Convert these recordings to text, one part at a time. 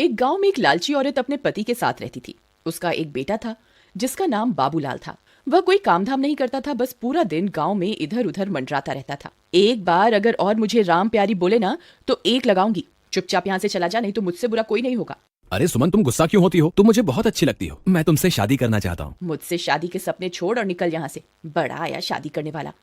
एक गांव में एक लालची औरत अपने पति के साथ रहती थी। उसका एक बेटा था जिसका नाम बाबूलाल था। वह कोई काम धाम नहीं करता था, बस पूरा दिन गांव में इधर उधर मंडराता रहता था। एक बार अगर और मुझे राम प्यारी बोले ना तो एक लगाऊंगी। चुपचाप यहाँ से चला जा, नहीं तो मुझसे बुरा कोई नहीं होगा। अरे सुमन, तुम गुस्सा क्यों होती हो? तुम मुझे बहुत अच्छी लगती हो। मैं तुमसे शादी करना चाहता हूँ। मुझसे शादी के सपने छोड़ और निकल यहाँ से। बड़ा आया शादी करने वाला।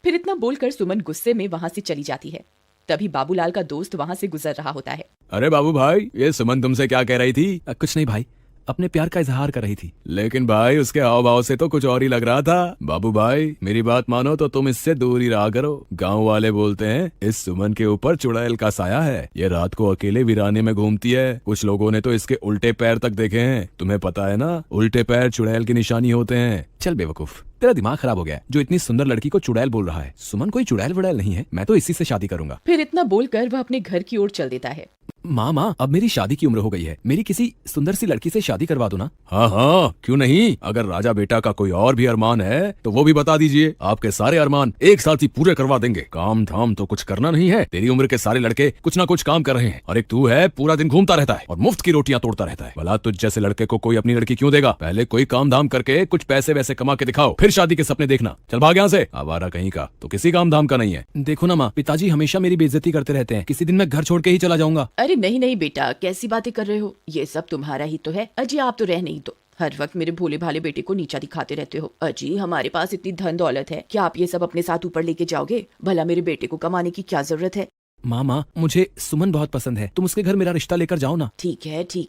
फिर इतना बोलकर सुमन गुस्से में वहाँ से चली जाती है। तभी बाबूलाल का दोस्त वहाँ से गुजर रहा होता है। अरे बाबू भाई, ये सुमन तुमसे क्या कह रही थी? कुछ नहीं भाई, अपने प्यार का इजहार कर रही थी। लेकिन भाई उसके हाव भाव से तो कुछ और ही लग रहा था। बाबू भाई मेरी बात मानो तो तुम इससे दूर ही रहा करो। गांव वाले बोलते हैं इस सुमन के ऊपर चुड़ैल का साया है। ये रात को अकेले वीराने में घूमती है। कुछ लोगों ने तो इसके उल्टे पैर तक देखे हैं। तुम्हें पता है ना, उल्टे पैर चुड़ैल की निशानी होते हैं। चल बेवकूफ, तेरा दिमाग खराब हो गया है जो इतनी सुंदर लड़की को चुड़ैल बोल रहा है। सुमन कोई चुड़ैल वुड़ैल नहीं है, मैं तो इसी से शादी करूंगा। फिर इतना बोलकर वह अपने घर की ओर चल देता है। माँ, अब मेरी शादी की उम्र हो गई है, मेरी किसी सुंदर सी लड़की से शादी करवा दो ना। हाँ हाँ, क्यों नहीं। अगर राजा बेटा का कोई और भी अरमान है तो वो भी बता दीजिए। आपके सारे अरमान एक साथ ही पूरे करवा देंगे। काम धाम तो कुछ करना नहीं है। तेरी उम्र के सारे लड़के कुछ ना कुछ काम कर रहे हैं और एक तू है पूरा दिन घूमता रहता है और मुफ्त की रोटियां तोड़ता रहता है। भला तुझ जैसे लड़के को कोई अपनी लड़की क्यों देगा? पहले कोई काम धाम करके कुछ पैसे वैसे कमा के दिखाओ, फिर शादी के सपने देखना। चल भाग यहाँ से। आवारा कहीं का, तो किसी काम धाम का नहीं है। देखो ना माँ, पिताजी हमेशा मेरी बेइज्जती करते रहते हैं। किसी दिन मैं घर छोड़ के ही चला जाऊंगा। अरे नहीं नहीं बेटा, कैसी बातें कर रहे हो? ये सब तुम्हारा ही तो है। अजी आप तो रह नहीं दो। हर वक्त मेरे भोले भाले बेटे को नीचा दिखाते रहते हो। अजी हमारे पास इतनी धन दौलत है, क्या आप ये सब अपने साथ ऊपर लेके जाओगे? भला मेरे बेटे को कमाने की क्या जरूरत है? माँ, मुझे सुमन बहुत पसंद है। तुम उसके घर मेरा रिश्ता लेकर जाओ ना। ठीक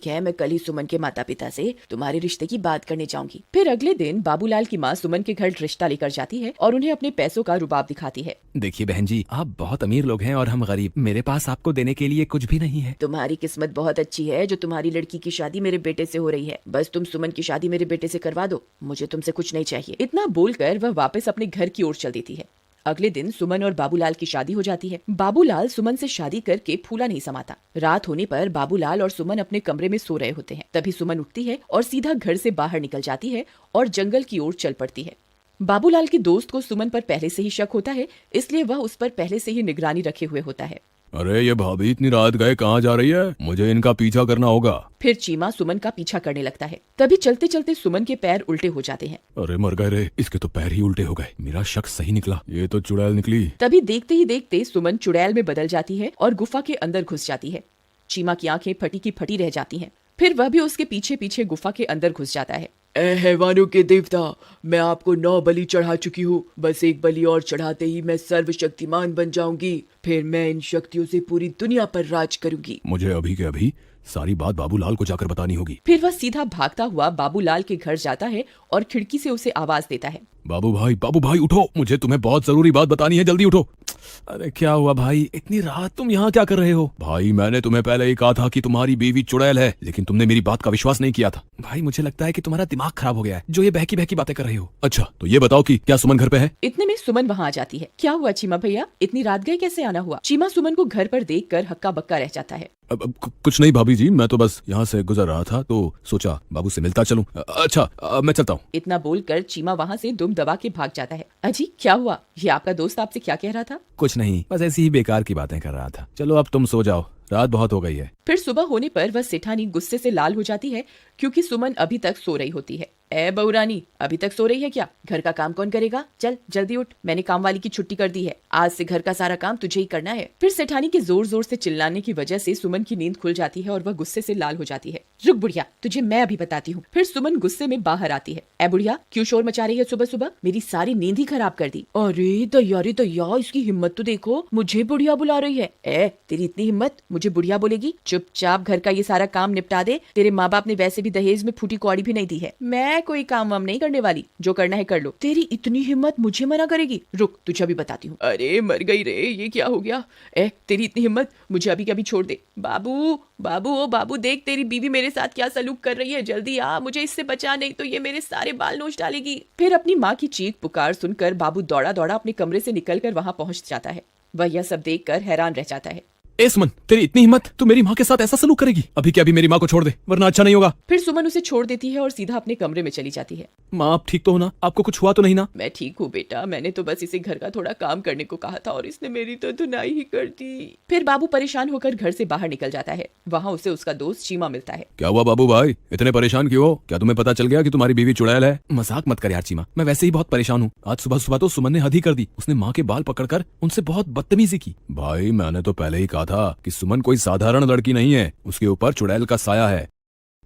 है, मैं कल ही सुमन के माता पिता से तुम्हारे रिश्ते की बात करने जाऊंगी। फिर अगले दिन बाबूलाल की माँ सुमन के घर रिश्ता लेकर जाती है और उन्हें अपने पैसों का रुबाब दिखाती है। देखिए बहन जी, आप बहुत अमीर लोग हैं और हम गरीब। मेरे पास आपको देने के लिए कुछ भी नहीं है। तुम्हारी किस्मत बहुत अच्छी है जो तुम्हारी लड़की की शादी मेरे बेटे से हो रही है। बस तुम सुमन की शादी मेरे बेटे से करवा दो, मुझे तुमसे कुछ नहीं चाहिए। इतना बोलकर वह वापस अपने घर की ओर चल देती है। अगले दिन सुमन और बाबूलाल की शादी हो जाती है। बाबूलाल सुमन से शादी करके फूला नहीं समाता। रात होने पर बाबूलाल और सुमन अपने कमरे में सो रहे होते हैं। तभी सुमन उठती है और सीधा घर से बाहर निकल जाती है और जंगल की ओर चल पड़ती है। बाबूलाल के दोस्त को सुमन पर पहले से ही शक होता है, इसलिए वह उस पर पहले से ही निगरानी रखे हुए होता है। अरे ये भाभी इतनी रात गए कहाँ जा रही है? मुझे इनका पीछा करना होगा। फिर चीमा सुमन का पीछा करने लगता है। तभी चलते चलते सुमन के पैर उल्टे हो जाते हैं। अरे मर गए रे, इसके तो पैर ही उल्टे हो गए। मेरा शक सही निकला, ये तो चुड़ैल निकली। तभी देखते ही देखते सुमन चुड़ैल में बदल जाती है और गुफा के अंदर घुस जाती है। चीमा की आंखें फटी की फटी रह जाती हैं। फिर वह भी उसके पीछे पीछे गुफा के अंदर घुस जाता है। ए हैवानों के देवता, मैं आपको 9 बलि चढ़ा चुकी हूँ। बस एक बलि और चढ़ाते ही मैं सर्वशक्तिमान बन जाऊंगी। फिर मैं इन शक्तियों से पूरी दुनिया पर राज करूंगी। मुझे अभी के अभी सारी बात बाबूलाल को जाकर बतानी होगी। फिर वह सीधा भागता हुआ बाबूलाल के घर जाता है और खिड़की से उसे आवाज देता है। बाबू भाई उठो, मुझे तुम्हें बहुत जरूरी बात बतानी है, जल्दी उठो। अरे क्या हुआ भाई, इतनी रात तुम यहाँ क्या कर रहे हो? भाई मैंने तुम्हें पहले ही कहा था कि तुम्हारी बीवी चुड़ैल है, लेकिन तुमने मेरी बात का विश्वास नहीं किया था। भाई मुझे लगता है कि तुम्हारा दिमाग खराब हो गया है जो ये बहकी बहकी बातें कर रहे हो। अच्छा तो ये बताओ कि क्या सुमन घर पे है? इतने में सुमन वहाँ आ जाती है। क्या हुआ चीमा भैया, इतनी रात गए कैसे आना हुआ? चीमा सुमन को घर पर देखकर हक्का बक्का रह जाता है। अब कुछ नहीं भाभी जी, मैं तो बस यहाँ से गुजर रहा था तो सोचा बाबू से मिलता चलूं। अच्छा मैं चलता हूँ। इतना बोलकर चीमा वहाँ से दुम दबा के भाग जाता है। अजी क्या हुआ, ये आपका दोस्त आपसे क्या कह रहा था? कुछ नहीं, बस ऐसी ही बेकार की बातें कर रहा था। चलो अब तुम सो जाओ, रात बहुत हो गई है। फिर सुबह होने पर वह सेठानी गुस्से से लाल हो जाती है क्योंकि सुमन अभी तक सो रही होती है। ए बहुरानी, अभी तक सो रही है क्या? घर का काम कौन करेगा? चल जल्दी उठ, मैंने काम वाली की छुट्टी कर दी है। आज से घर का सारा काम तुझे ही करना है। फिर सेठानी के जोर जोर से चिल्लाने की वजह से सुमन की नींद खुल जाती है और वह गुस्से से लाल हो जाती है। रुक बुढ़िया, तुझे मैं अभी बताती हूँ। फिर सुमन गुस्से में बाहर आती है। ए बुढ़िया, क्यों शोर मचा रही है सुबह सुबह? मेरी सारी नींद ही खराब कर दी। अरे दैया, इसकी हिम्मत तो देखो, मुझे बुढ़िया बुला रही है। ए तेरी इतनी हिम्मत, मुझे बुढ़िया बोलेगी? चुपचाप घर का ये सारा काम निपटा दे। तेरे माँ बाप ने वैसे भी दहेज में फूटी कौड़ी भी नहीं दी है। मैं कोई काम वाम नहीं करने वाली, जो करना है कर लो। तेरी इतनी हिम्मत मुझे मना करेगी? रुक, तुझे अभी बताती हूँ। अरे मर गई रे, ये क्या हो गया? ए तेरी इतनी हिम्मत, मुझे अभी कभी छोड़ दे। बाबू बाबू ओ बाबू, देख तेरी बीवी मेरे साथ क्या सलूक कर रही है। जल्दी आ, मुझे इससे बचा, नहीं तो ये मेरे सारे बाल नोच डालेगी। फिर अपनी माँ की चीख पुकार सुनकर बाबू दौड़ा दौड़ा अपने कमरे से निकलकर वहाँ पहुँच जाता है। वह यह सब देखकर हैरान रह जाता है। ए सुमन, तेरी इतनी हिम्मत, तू मेरी माँ के साथ ऐसा सलूक करेगी? अभी के अभी मेरी माँ को छोड़ दे, वरना अच्छा नहीं होगा। फिर सुमन उसे छोड़ देती है और सीधा अपने कमरे में चली जाती है। माँ आप ठीक तो हो ना? आपको कुछ हुआ तो नहीं ना? मैं ठीक हूँ बेटा, मैंने तो बस इसे घर का थोड़ा काम करने को कहा था और इसने मेरी तो धुनाई ही कर दी। फिर बाबू परेशान होकर घर से बाहर निकल जाता है। वहाँ उसे उसका दोस्त चीमा मिलता है। क्या हुआ बाबू भाई, इतने परेशान क्यों हो? क्या तुम्हें पता चल गया कि तुम्हारी बीवी चुड़ैल है? मजाक मत कर यार चीमा, मैं वैसे ही बहुत परेशान हूँ। आज सुबह सुबह तो सुमन ने हद ही कर दी। उसने माँ के बाल पकड़कर उनसे बहुत बदतमीजी की। भाई मैंने तो पहले ही कहा था कि सुमन कोई साधारण लड़की नहीं है, उसके ऊपर चुड़ैल का साया है।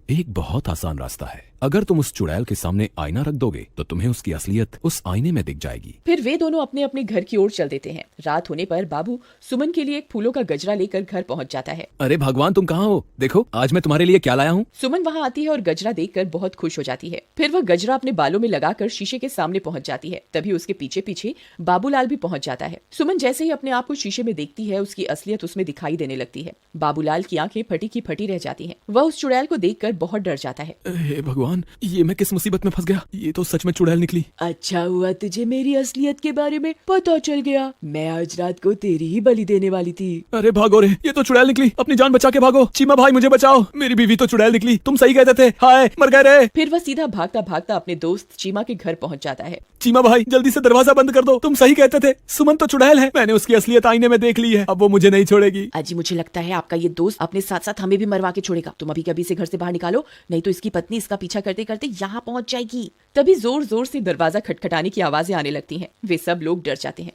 एक बहुत आसान रास्ता है, अगर तुम उस चुड़ैल के सामने आईना रख दोगे तो तुम्हें उसकी असलियत उस आईने में दिख जाएगी। फिर वे दोनों अपने अपने घर की ओर चल देते हैं। रात होने पर बाबू सुमन के लिए एक फूलों का गजरा लेकर घर पहुंच जाता है। अरे भगवान तुम कहाँ हो? देखो आज मैं तुम्हारे लिए क्या लाया हूँ। सुमन वहाँ आती है और गजरा देखकर बहुत खुश हो जाती है। फिर वह गजरा अपने बालों में लगाकर शीशे के सामने पहुंच जाती है। तभी उसके पीछे पीछे बाबूलाल भी पहुंच जाता है। सुमन जैसे ही अपने आप को शीशे में देखती है, उसकी असलियत उसमें दिखाई देने लगती है। बाबूलाल की आंखें फटी की फटी रह जाती हैं। वह उस चुड़ैल को देखकर बहुत डर जाता है। हे भगवान, ये मैं किस मुसीबत में फंस गया? ये तो सच में चुड़ैल निकली। अच्छा हुआ तुझे मेरी असलियत के बारे में पता चल गया। मैं आज रात को तेरी ही बलि देने वाली थी। अरे भागो रे, ये तो चुड़ैल निकली, अपनी जान बचा के भागो। चीमा भाई मुझे बचाओ, मेरी बीवी तो चुड़ैल निकली, तुम सही कहते थे। हाय मर गए रे। फिर वह सीधा भागता भागता अपने दोस्त चीमा के घर पहुंच जाता है। चीमा भाई जल्दी से दरवाजा बंद कर दो, तुम सही कहते थे, सुमन तो चुड़ैल है। मैंने उसकी असलियत आईने में देख ली है, अब वो मुझे नहीं छोड़ेगी। अजी मुझे लगता है आपका ये दोस्त अपने साथ साथ हमें भी मरवा के छोड़ेगा। तुम अभी कभी से घर से बाहर निकालो, नहीं तो इसकी पत्नी इसका पीछा करते करते यहाँ पहुंच जाएगी। तभी जोर जोर से दरवाजा खटखटाने की आवाजें आने लगती हैं। वे सब लोग डर जाते हैं।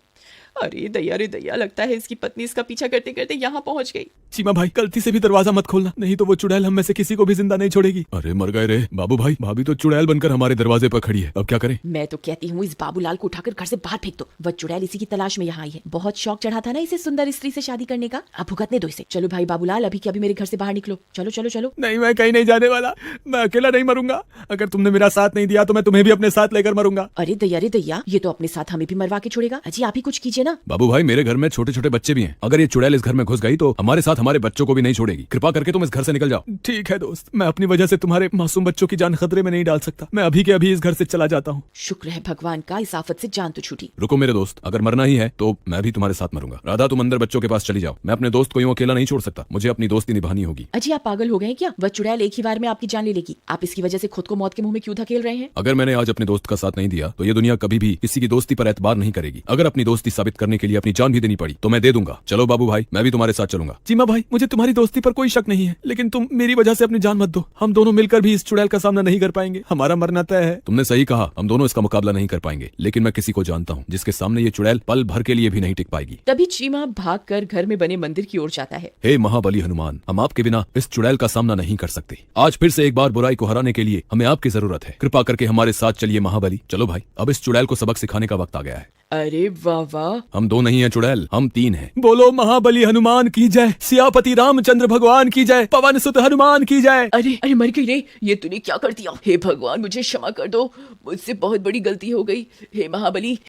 अरे दैया, लगता है इसकी पत्नी इसका पीछा करते करते यहाँ पहुंच गई। चीमा भाई गलती से भी दरवाजा मत खोलना, नहीं तो वो चुड़ैल हम में से किसी को भी जिंदा नहीं छोड़ेगी। अरे मर गए रे बाबू भाई, भाभी तो चुड़ैल बनकर हमारे दरवाजे पर खड़ी है, अब क्या करें? मैं तो कहती हूँ इस बाबूलाल को उठाकर घर से बाहर फेंक दो। वह चुड़ैल इसी की तलाश में यहाँ आई है। बहुत शौक चढ़ा था ना इसे सुंदर स्त्री से शादी करने का, अब भुगतने दो इसे। चलो भाई बाबूलाल, अभी के अभी मेरे घर से बाहर निकलो। चलो चलो चलो। नहीं मैं कहीं नहीं जाने वाला, मैं अकेला नहीं मरूंगा। अगर तुमने मेरा साथ नहीं दिया तो मैं तुम्हें भी अपने साथ लेकर मरूंगा। अरे दैया, ये तो अपने साथ हमें भी मरवा के छोड़ेगा। अजी आप ही कुछ कीजिए ना। बाबू भाई मेरे घर में छोटे छोटे बच्चे भी हैं, अगर ये चुड़ैल इस घर में घुस गई तो हमारे साथ हमारे बच्चों को भी नहीं छोड़ेगी। कृपा करके तुम इस घर से निकल जाओ। ठीक है दोस्त, मैं अपनी वजह से तुम्हारे मासूम बच्चों की जान खतरे में नहीं डाल सकता। मैं अभी के अभी इस घर से चला जाता हूँ। शुक्र है भगवान का, इस आफत से जान तो छूटी। रुको मेरे दोस्त, अगर मरना ही है तो मैं भी तुम्हारे साथ मरूंगा। राधा तुम अंदर बच्चों के पास चली जाओ, मैं अपने दोस्त को यूं अकेला नहीं छोड़ सकता, मुझे अपनी दोस्ती निभानी होगी। अजी आप पागल हो गए हैं क्या? वह चुड़ैल एक ही बार में आपकी जान ले लेगी। आप इसकी वजह से खुद को मौत के मुंह में क्यों धकेल रहे हैं? अगर मैंने आज अपने दोस्त का साथ नहीं दिया तो ये दुनिया कभी भी किसी की दोस्ती पर एतबार नहीं करेगी। अगर अपनी दोस्ती साबित करने के लिए अपनी जान भी देनी पड़ी तो मैं दे दूंगा। चलो बाबू भाई, मैं भी तुम्हारे साथ चलूंगा। चीमा भाई मुझे तुम्हारी दोस्ती पर कोई शक नहीं है, लेकिन तुम मेरी वजह से अपनी जान मत दो। हम दोनों मिलकर भी इस चुड़ैल का सामना नहीं कर पाएंगे, हमारा मरना तय है। तुमने सही कहा, हम दोनों इसका मुकाबला नहीं कर पाएंगे, लेकिन मैं किसी को जानता हूँ जिसके सामने ये चुड़ैल पल भर के लिए भी नहीं टिक पाएगी। तभी चीमा भागकर घर में बने मंदिर की ओर जाता है। हे महाबली हनुमान, हम आपके बिना इस चुड़ैल का सामना नहीं कर सकते। आज फिर से एक बार बुराई को हराने के लिए हमें आपकी जरूरत है। कृपा करके हमारे साथ चलिए महाबली। चलो भाई, अब इस चुड़ैल को सबक सिखाने का वक्त आ गया है। अरे वाह वाह, हम दो नहीं हैं चुड़ैल, हम तीन हैं। बोलो महाबली हनुमान की जय, सियापति रामचंद्र भगवान की जय, पवन सुत हनुमान की जय। अरे मर गई रे, ये तूने क्या कर दिया? हे भगवान मुझे क्षमा कर दो, मुझसे बहुत बड़ी गलती हो गई। हे महाबली,